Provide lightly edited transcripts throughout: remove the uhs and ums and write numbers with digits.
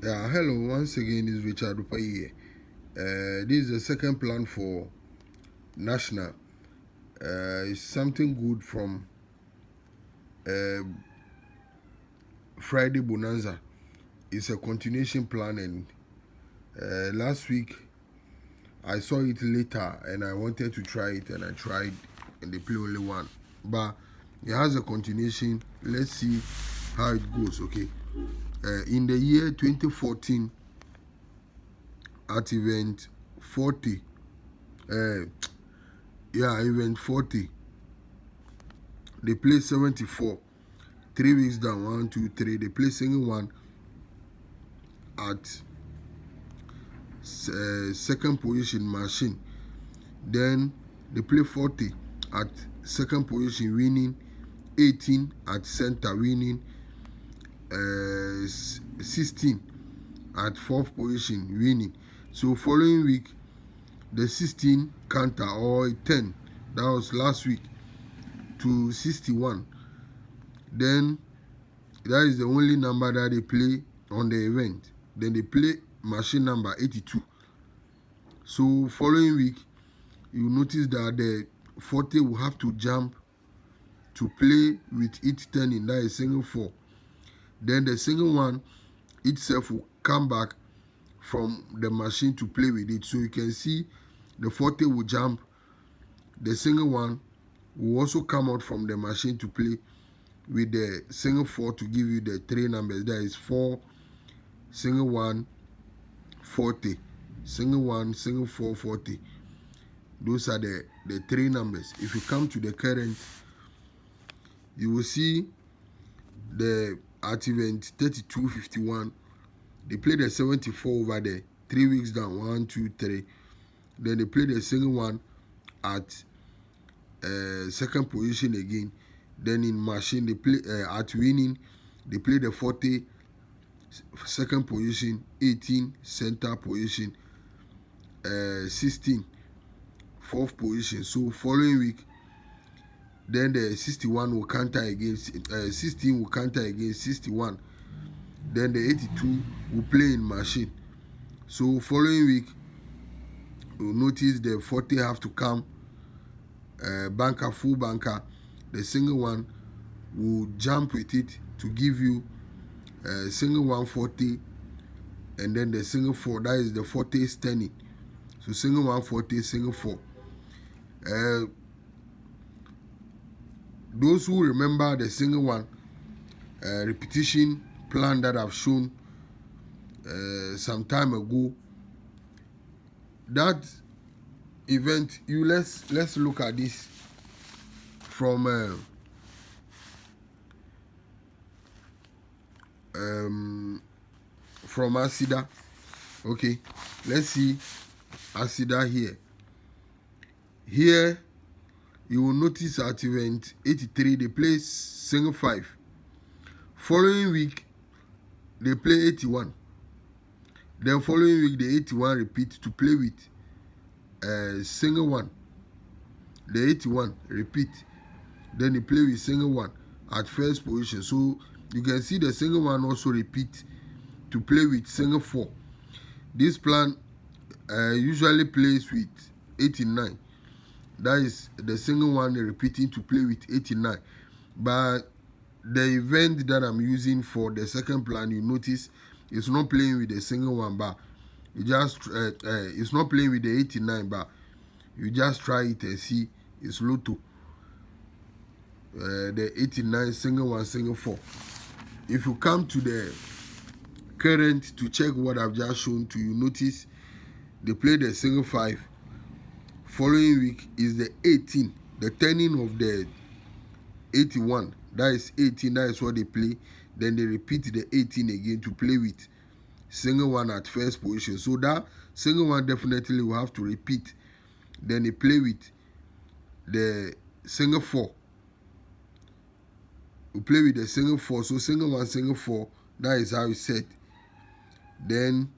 Yeah, hello. Once again, this is Richard Upai here. This is the second plan for National. It's something good from uh, Friday Bonanza. It's a continuation plan, and last week I saw it later and I wanted to try it, and I tried, and they play only one. But it has a continuation. Let's see how it goes, okay? In the year 2014, at event 40, uh, event 40, they play 74. 3 weeks down, 1, 2, 3. They play single one at second position machine. Then they play 40 at second position, winning 18 at center, winning 16 at fourth position, winning. So following week, the 16 counter or 10, that was last week, to 61. Then that is the only number that they play on the event. Then they play machine number 82. So following week, you notice that the 40 will have to jump to play with it turning, that is single 4. Then the single one itself will come back from the machine to play with it. So you can see the 40 will jump. The single one will also come out from the machine to play with the single 4 to give you the 3 numbers. That is 4, single 1, 40, single 1, single 4, 40. Those are the 3 numbers. If you come to the current, you will see the at event 3251. They play the 74 over there. 3 weeks down, 1, 2, 3. Then they play the single one at second position again. Then in machine, they play at winning, they play the 40 second position, 18 center position, 16 fourth position. So following week, then the 61 will counter against 16 will counter against 61. Then the 82 will play in machine. So following week, you'll notice the 40 have to come banker, full banker. The single one will jump with it to give you single 140, and then the single 4, that is the 40 standing. So single 140, single 4. Those who remember the single one repetition plan that I've shown some time ago, that event, let's look at this from Asida. Okay, let's see Asida here. Here you will notice at event 83 they play single 5. Following week they play 81. Then following week the 81 repeat to play with single 1. The 81 repeat. Then they play with single 1 at first position. So you can see the single 1 also repeat to play with single 4. This plan usually plays with 89. That is the single 1 repeating to play with 89. But the event that I'm using for the second plan, you notice it's not playing with the single 1, but you just it's not playing with the 89, but you just try it and see it's Lotto. The 89, single 1, single 4. If you come to the current to check what I've just shown to you, notice they play the single 5. Following week is the 18, the turning of the 81. That is 18, that is what they play. Then they repeat the 18 again to play with single 1 at first position. So that single 1 definitely will have to repeat. Then they play with the single 4. We play with the single 4. So single 1, single 4, that is how it's set. Then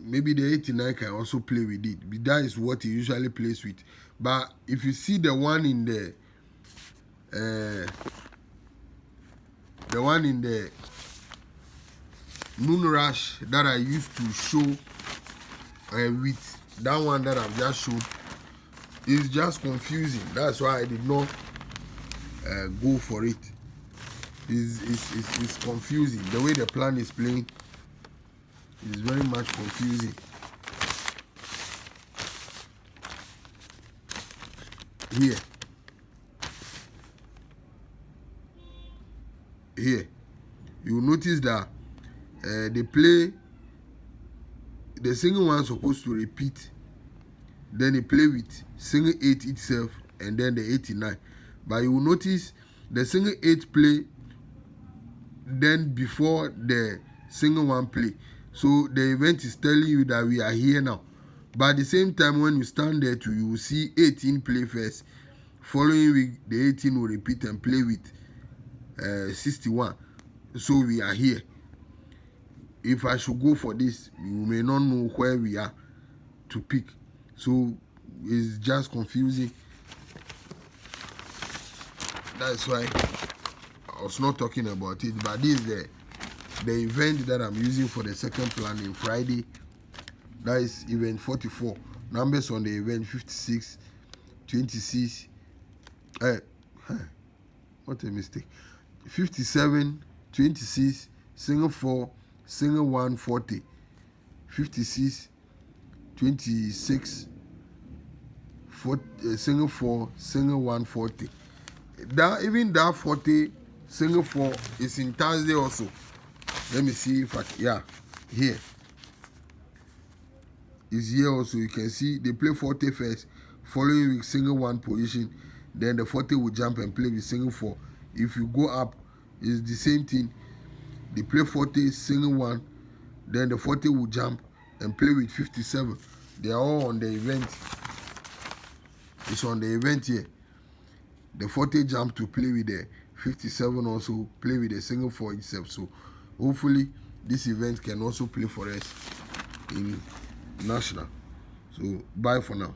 maybe the 89 can also play with it. But that is what he usually plays with. But if you see the one in the Noon Rush that I used to show with that one that I've just showed is just confusing. That's why I did not go for it. It's confusing. The way the plan is playing is very much confusing. Here, you will notice that they play the single one supposed to repeat, then they play with single 8 itself and then the 89. But you will notice the single 8 play then before the single one play. So the event is telling you that we are here now. But at the same time, when you stand there too, you will see 18 play first. Following week, the 18 will repeat and play with 61. So we are here. If I should go for this, you may not know where we are to pick. So it's just confusing. That's why I was not talking about it. But this is the event that I'm using for the second planning Friday. That is event 44. Numbers on the event 56, 26. What a mistake. 57, 26, single 4, single 1, 40. 56, 26, 40, single 4, single 1, 40. Even that 40, single 4 is in Thursday also. Let me see if here. Is here also. You can see they play 40 first, following with single 1 position. Then the 40 will jump and play with single 4. If you go up, it's the same thing. They play 40, single 1. Then the 40 will jump and play with 57. They are all on the event. It's on the event here. The 40 jump to play with the 57 also, play with the single 4 itself. So hopefully this event can also play for us in national. So bye for now.